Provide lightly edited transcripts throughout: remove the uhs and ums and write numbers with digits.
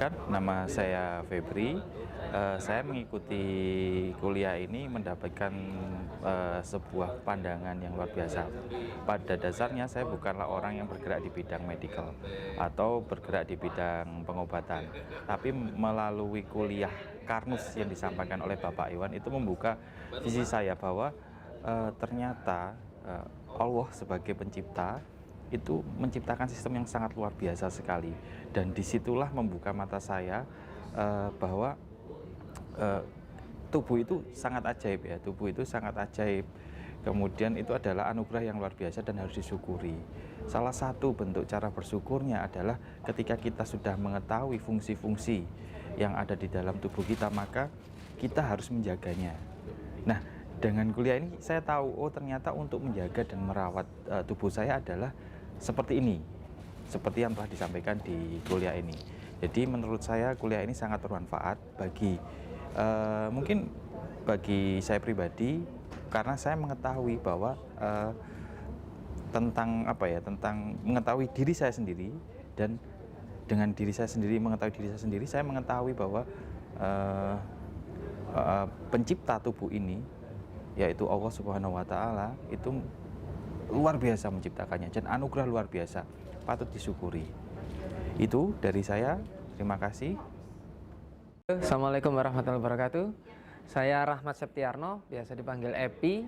Nama saya Febri. Saya mengikuti kuliah ini mendapatkan sebuah pandangan yang luar biasa. Pada dasarnya saya bukanlah orang yang bergerak di bidang medical atau bergerak di bidang pengobatan, tapi melalui kuliah Karnus yang disampaikan oleh Bapak Iwan itu membuka visi saya bahwa ternyata Allah sebagai pencipta itu menciptakan sistem yang sangat luar biasa sekali, dan disitulah membuka mata saya bahwa tubuh itu sangat ajaib ya, tubuh itu sangat ajaib. Kemudian itu adalah anugerah yang luar biasa dan harus disyukuri. Salah satu bentuk cara bersyukurnya adalah ketika kita sudah mengetahui fungsi-fungsi yang ada di dalam tubuh kita, maka kita harus menjaganya. Nah, dengan kuliah ini saya tahu, oh ternyata untuk menjaga dan merawat tubuh saya adalah seperti ini, seperti yang telah disampaikan di kuliah ini. Jadi menurut saya kuliah ini sangat bermanfaat bagi mungkin bagi saya pribadi, karena saya mengetahui bahwa tentang tentang mengetahui diri saya sendiri, dan dengan diri saya sendiri mengetahui diri saya sendiri, saya mengetahui bahwa pencipta tubuh ini yaitu Allah Subhanahu wa Ta'ala itu luar biasa menciptakannya, dan anugerah luar biasa patut disyukuri. Itu dari saya, terima kasih. Assalamualaikum warahmatullahi wabarakatuh. Saya Rahmat Septiarno, biasa dipanggil Epi.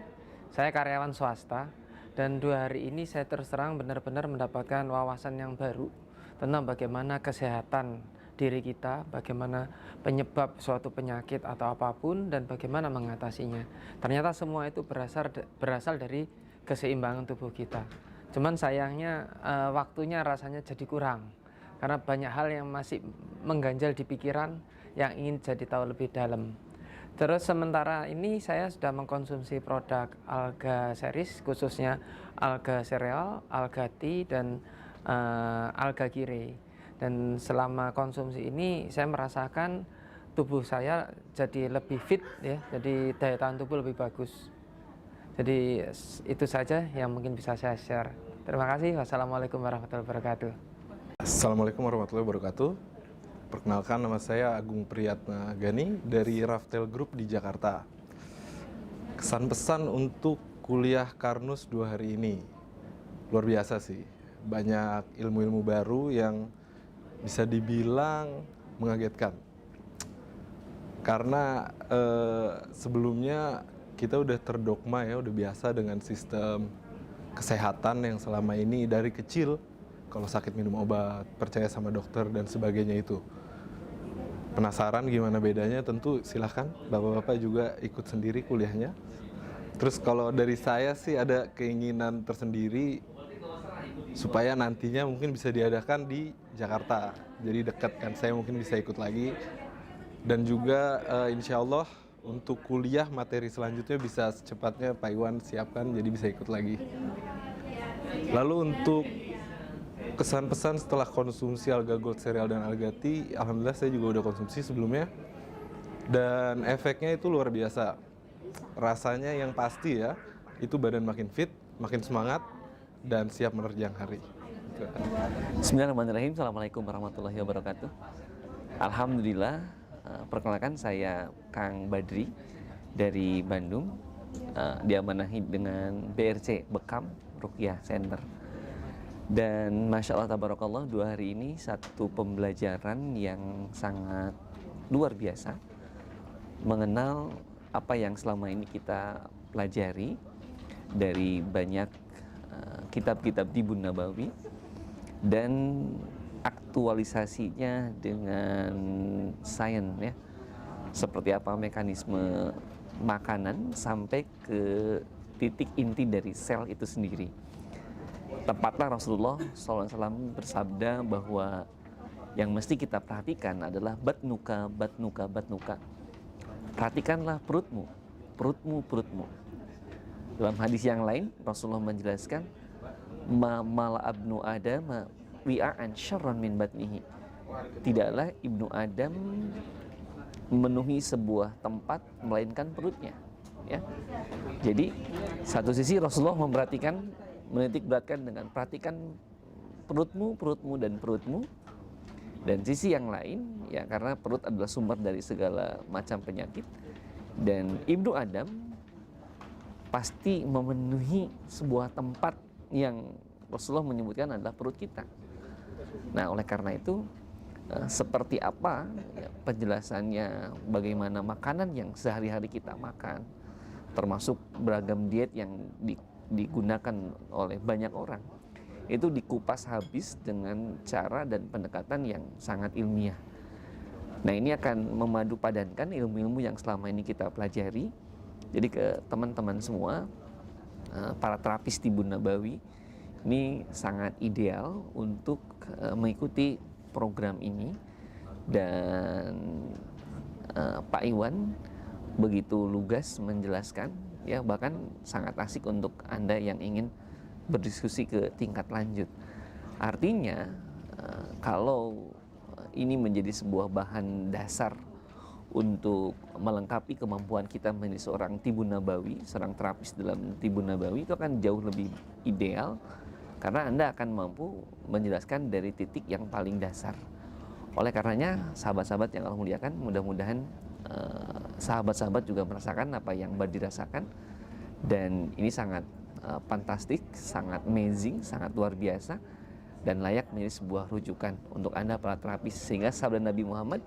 Saya karyawan swasta, dan 2 hari ini saya terus terang benar-benar mendapatkan wawasan yang baru tentang bagaimana kesehatan diri kita, bagaimana penyebab suatu penyakit atau apapun, dan bagaimana mengatasinya. Ternyata semua itu berasal dari keseimbangan tubuh kita. Cuman sayangnya waktunya rasanya jadi kurang, karena banyak hal yang masih mengganjal di pikiran yang ingin jadi tahu lebih dalam. Terus sementara ini saya sudah mengkonsumsi produk Alga Series, khususnya Alga Cereal, Alga Tea, dan Alga Kire. Dan selama konsumsi ini saya merasakan tubuh saya jadi lebih fit ya, jadi daya tahan tubuh lebih bagus. Jadi itu saja yang mungkin bisa saya share. Terima kasih. Wassalamualaikum warahmatullahi wabarakatuh. Assalamualaikum warahmatullahi wabarakatuh. Perkenalkan, nama saya Agung Priyatna Gani dari Raftel Group di Jakarta. Kesan pesan untuk kuliah Karnus 2 hari ini luar biasa sih. Banyak ilmu-ilmu baru yang bisa dibilang mengagetkan. Karena sebelumnya kita udah terdogma ya, udah biasa dengan sistem kesehatan yang selama ini dari kecil, kalau sakit minum obat, percaya sama dokter dan sebagainya itu. Penasaran gimana bedanya? Tentu silahkan bapak-bapak juga ikut sendiri kuliahnya. Terus kalau dari saya sih ada keinginan tersendiri supaya nantinya mungkin bisa diadakan di Jakarta, jadi dekat kan, saya mungkin bisa ikut lagi. Dan juga insya Allah untuk kuliah materi selanjutnya bisa secepatnya Pak Iwan siapkan, jadi bisa ikut lagi. Lalu untuk kesan pesan setelah konsumsi Alga Gold Cereal dan Alga Tea, alhamdulillah saya juga udah konsumsi sebelumnya, dan efeknya itu luar biasa. Rasanya yang pasti ya, itu badan makin fit, makin semangat, dan siap menerjang hari. Bismillahirrahmanirrahim. Assalamualaikum warahmatullahi wabarakatuh. Alhamdulillah. Perkenalkan, saya Kang Badri dari Bandung, diamanahi dengan BRC Bekam Ruqyah Center. Dan Masya Allah Tabarakallah, 2 hari ini satu pembelajaran yang sangat luar biasa, mengenal apa yang selama ini kita pelajari dari banyak kitab-kitab Tibun Nabawi, dan aktualisasinya dengan sains ya, seperti apa mekanisme makanan sampai ke titik inti dari sel itu sendiri. Tepatlah Rasulullah SAW bersabda bahwa yang mesti kita perhatikan adalah batnuka, batnuka, batnuka. Perhatikanlah perutmu, perutmu, perutmu. Dalam hadis yang lain Rasulullah menjelaskan, ma mala abnu adam wi'an syarran min batnihi. Tidaklah ibnu Adam memenuhi sebuah tempat melainkan perutnya ya. Jadi satu sisi Rasulullah menitik beratkan dengan perhatikan perutmu, perutmu, dan perutmu. Dan sisi yang lain, ya karena perut adalah sumber dari segala macam penyakit, dan Ibnu Adam pasti memenuhi sebuah tempat yang Rasulullah menyebutkan adalah perut kita. Nah, oleh karena itu, seperti apa ya, penjelasannya bagaimana makanan yang sehari-hari kita makan, termasuk beragam diet yang digunakan oleh banyak orang, itu dikupas habis dengan cara dan pendekatan yang sangat ilmiah. Nah, ini akan memadu padankan ilmu-ilmu yang selama ini kita pelajari. Jadi ke teman-teman semua, para terapis Tibun Nabawi, ini sangat ideal untuk mengikuti program ini. Dan Pak Iwan begitu lugas menjelaskan, ya bahkan sangat asik untuk Anda yang ingin berdiskusi ke tingkat lanjut. Artinya kalau ini menjadi sebuah bahan dasar untuk melengkapi kemampuan kita menjadi seorang Tibun Nabawi, seorang terapis dalam Tibun Nabawi, itu akan jauh lebih ideal karena Anda akan mampu menjelaskan dari titik yang paling dasar. Oleh karenanya, sahabat-sahabat yang Allah muliakan, mudah-mudahan sahabat-sahabat juga merasakan apa yang dirasakan, dan ini sangat fantastik, sangat amazing, sangat luar biasa, dan layak menjadi sebuah rujukan untuk Anda para terapis. Sehingga sabda Nabi Muhammad,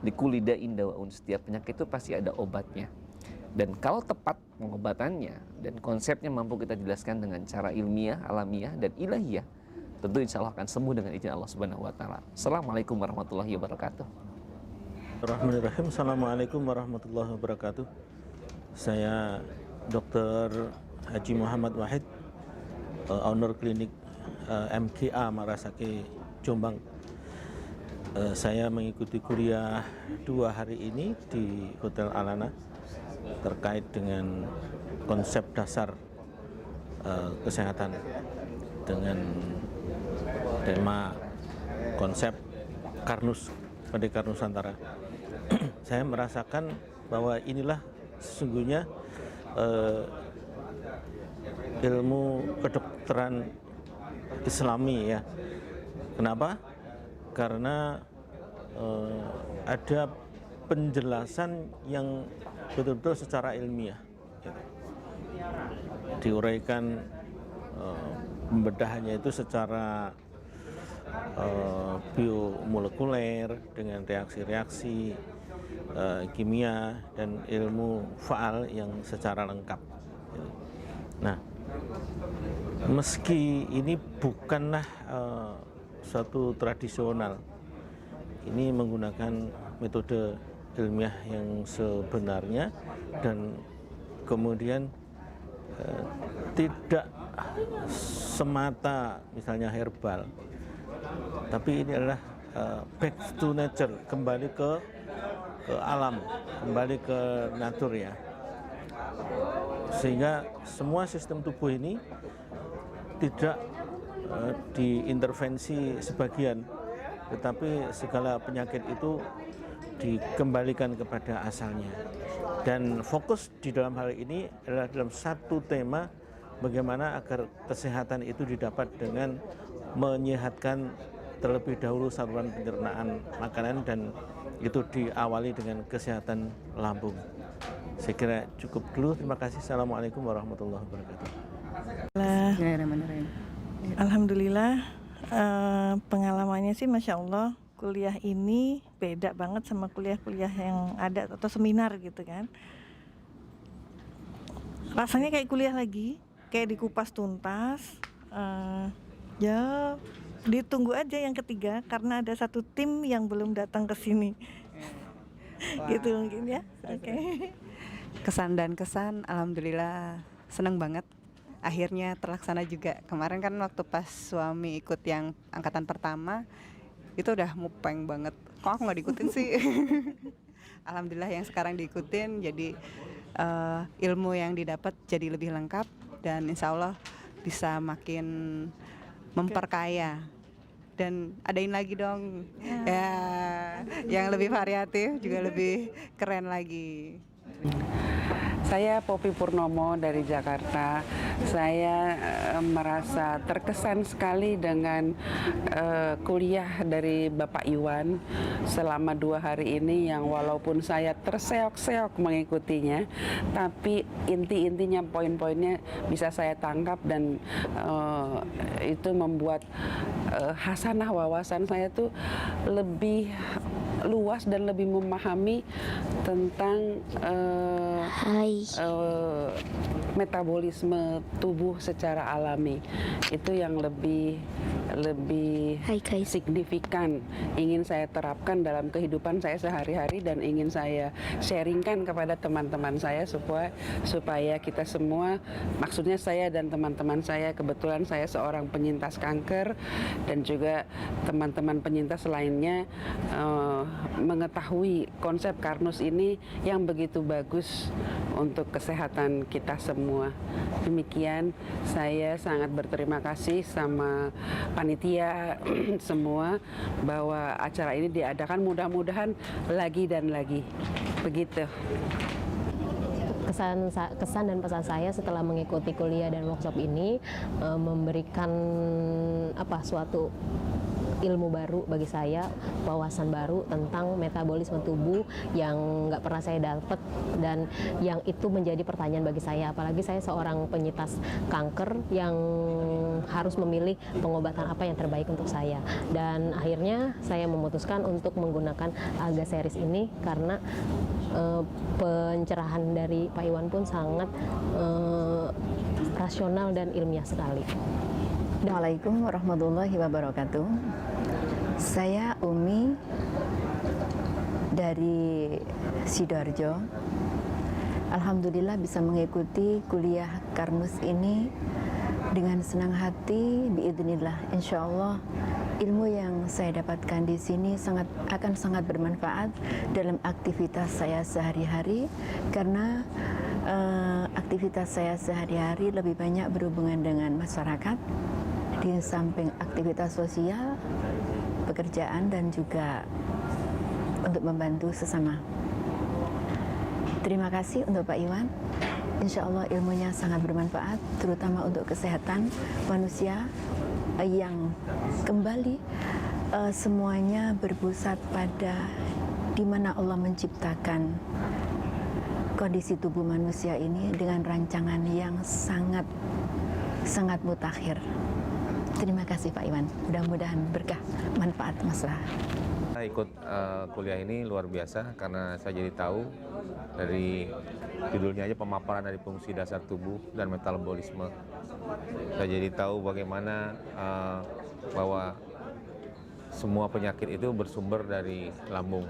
likulli da'in dawa'un, setiap penyakit itu pasti ada obatnya. Dan kalau tepat pengobatannya dan konsepnya mampu kita jelaskan dengan cara ilmiah, alamiah, dan ilahiyah, tentu insya Allah akan sembuh dengan izin Allah Subhanahu wa Ta'ala. Assalamualaikum warahmatullahi wabarakatuh. Bismillahirrahmanirrahim. Assalamualaikum warahmatullahi wabarakatuh. Saya Dr. Haji Muhammad Wahid, owner klinik MKA Marasake Jombang. Saya mengikuti kuliah 2 hari ini di Hotel Alana terkait dengan konsep dasar kesehatan dengan tema konsep Karnus, Pendekar Nusantara. Saya merasakan bahwa inilah sesungguhnya ilmu kedokteran Islami, ya. Kenapa? Karena ada penjelasan yang betul-betul secara ilmiah, gitu. Diuraikan pembedahannya itu secara biomolekuler dengan reaksi-reaksi kimia dan ilmu faal yang secara lengkap. Nah, meski ini bukanlah suatu tradisional, ini menggunakan metode ilmiah yang sebenarnya dan kemudian tidak semata misalnya herbal, tapi ini adalah back to nature, kembali ke alam, kembali ke natur, ya. Sehingga semua sistem tubuh ini tidak diintervensi sebagian, tetapi segala penyakit itu dikembalikan kepada asalnya. Dan fokus di dalam hal ini adalah dalam satu tema, bagaimana agar kesehatan itu didapat dengan menyehatkan terlebih dahulu saluran pencernaan makanan, dan itu diawali dengan kesehatan lambung. Saya kira cukup dulu. Terima kasih. Assalamualaikum warahmatullahi wabarakatuh. Alhamdulillah, pengalamannya sih Masya Allah, kuliah ini beda banget sama kuliah-kuliah yang ada atau seminar gitu kan. Rasanya kayak kuliah lagi, kayak dikupas tuntas. Ya ditunggu aja yang ketiga karena ada satu tim yang belum datang ke sini. Gitu mungkin ya. Oke. Kesan dan kesan, alhamdulillah seneng banget. Akhirnya terlaksana juga. Kemarin kan waktu pas suami ikut yang angkatan pertama, itu udah mupeng banget. Kok aku nggak diikutin sih? Alhamdulillah yang sekarang diikutin, jadi ilmu yang didapat jadi lebih lengkap dan insya Allah bisa makin memperkaya. Dan adain lagi dong, ya, yang lebih variatif juga lebih keren lagi. Saya Poppy Purnomo dari Jakarta. Saya merasa terkesan sekali dengan kuliah dari Bapak Iwan selama 2 hari ini, yang walaupun saya terseok-seok mengikutinya, tapi inti-intinya, poin-poinnya bisa saya tangkap, dan itu membuat hasanah wawasan saya tuh lebih luas dan lebih memahami tentang metabolisme tubuh secara alami. Itu yang lebih signifikan ingin saya terapkan dalam kehidupan saya sehari-hari, dan ingin saya sharingkan kepada teman-teman saya supaya kita semua, maksudnya saya dan teman-teman saya, kebetulan saya seorang penyintas kanker dan juga teman-teman penyintas lainnya, mengetahui konsep Karnus ini yang begitu bagus untuk kesehatan kita semua. Demikian, saya sangat berterima kasih sama panitia semua bahwa acara ini diadakan, mudah-mudahan lagi dan lagi. Begitu. Kesan dan pesan saya setelah mengikuti kuliah dan workshop ini memberikan suatu ilmu baru bagi saya, wawasan baru tentang metabolisme tubuh yang nggak pernah saya dapat, dan yang itu menjadi pertanyaan bagi saya, apalagi saya seorang penyintas kanker yang harus memilih pengobatan apa yang terbaik untuk saya. Dan akhirnya saya memutuskan untuk menggunakan Alga Series ini karena pencerahan dari Pak Iwan pun sangat rasional dan ilmiah sekali. Assalamualaikum warahmatullahi wabarakatuh. Saya Umi dari Sidoarjo. Alhamdulillah bisa mengikuti kuliah Karnus ini dengan senang hati, biidznillah. Insya Allah ilmu yang saya dapatkan di sini akan sangat bermanfaat dalam aktivitas saya sehari-hari, karena aktivitas saya sehari-hari lebih banyak berhubungan dengan masyarakat, di samping aktivitas sosial, pekerjaan, dan juga untuk membantu sesama. Terima kasih untuk Pak Iwan. Insya Allah ilmunya sangat bermanfaat, terutama untuk kesehatan manusia yang kembali semuanya berpusat pada di mana Allah menciptakan kondisi tubuh manusia ini dengan rancangan yang sangat mutakhir. Terima kasih Pak Iwan, mudah-mudahan berkah, manfaat, maslahat. Saya ikut kuliah ini luar biasa karena saya jadi tahu dari judulnya aja, pemaparan dari fungsi dasar tubuh dan metabolisme. Saya jadi tahu bagaimana bahwa semua penyakit itu bersumber dari lambung.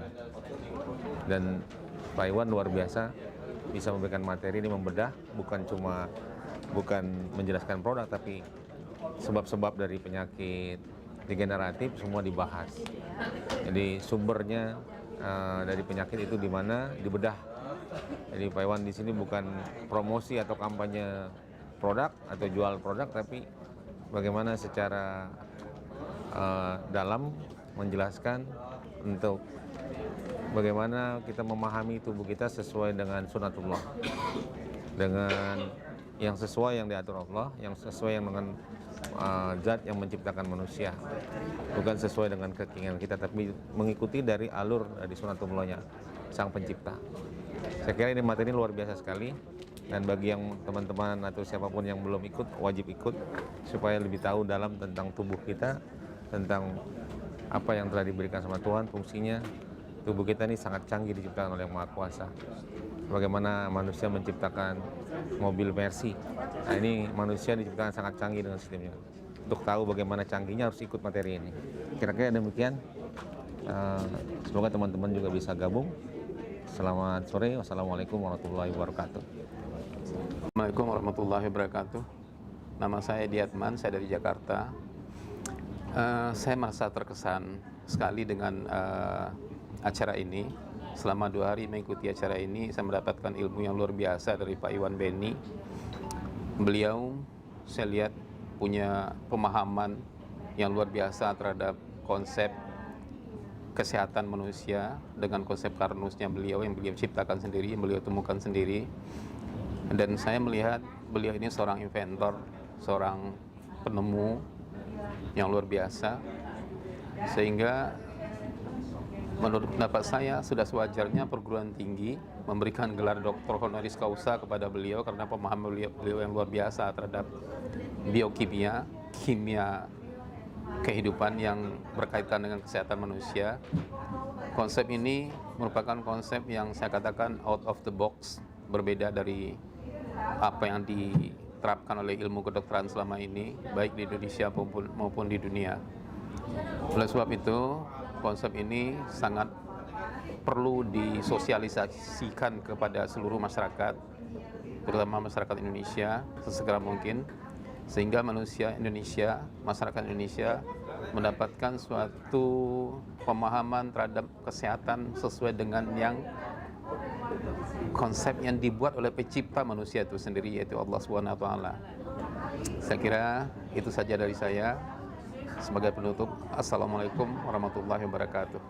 Dan Pak Iwan luar biasa bisa memberikan materi ini, membedah, bukan menjelaskan produk, tapi sebab-sebab dari penyakit degeneratif semua dibahas. Jadi sumbernya dari penyakit itu di mana, dibedah. Jadi Pak Iwan di sini bukan promosi atau kampanye produk atau jual produk, tapi bagaimana secara dalam menjelaskan untuk bagaimana kita memahami tubuh kita sesuai dengan sunatullah, dengan yang sesuai yang diatur Allah, yang sesuai dengan zat yang menciptakan manusia, bukan sesuai dengan keinginan kita, tapi mengikuti dari alur dari sunatullahnya sang pencipta. Saya kira ini materi luar biasa sekali, dan bagi yang teman-teman atau siapapun yang belum ikut, wajib ikut supaya lebih tahu dalam tentang tubuh kita, tentang apa yang telah diberikan sama Tuhan, fungsinya. Tubuh kita ini sangat canggih, diciptakan oleh Yang Maha Kuasa. Bagaimana manusia menciptakan mobil Mercy. Nah, ini manusia diciptakan sangat canggih dengan sistemnya. Untuk tahu bagaimana canggihnya harus ikut materi ini. Kira-kira demikian. Semoga teman-teman juga bisa gabung. Selamat sore. Wassalamualaikum warahmatullahi wabarakatuh. Assalamualaikum warahmatullahi wabarakatuh. Nama saya Diatman, saya dari Jakarta. Saya merasa terkesan sekali dengan acara ini. Selama 2 hari mengikuti acara ini, saya mendapatkan ilmu yang luar biasa dari Pak Iwan Beni. Beliau, saya lihat, punya pemahaman yang luar biasa terhadap konsep kesehatan manusia dengan konsep Karnusnya beliau, yang beliau ciptakan sendiri, yang beliau temukan sendiri. Dan saya melihat beliau ini seorang inventor, seorang penemu yang luar biasa, sehingga menurut pendapat saya sudah sewajarnya perguruan tinggi memberikan gelar doktor honoris causa kepada beliau karena pemahaman beliau yang luar biasa terhadap biokimia, kimia kehidupan yang berkaitan dengan kesehatan manusia. Konsep ini merupakan konsep yang saya katakan out of the box, berbeda dari apa yang diterapkan oleh ilmu kedokteran selama ini, baik di Indonesia maupun di dunia. Oleh sebab itu, konsep ini sangat perlu disosialisasikan kepada seluruh masyarakat, terutama masyarakat Indonesia, sesegera mungkin, sehingga manusia Indonesia, masyarakat Indonesia mendapatkan suatu pemahaman terhadap kesehatan sesuai dengan yang konsep yang dibuat oleh pencipta manusia itu sendiri, yaitu Allah SWT. Saya kira itu saja dari saya. Sebagai penutup, Assalamualaikum warahmatullahi wabarakatuh.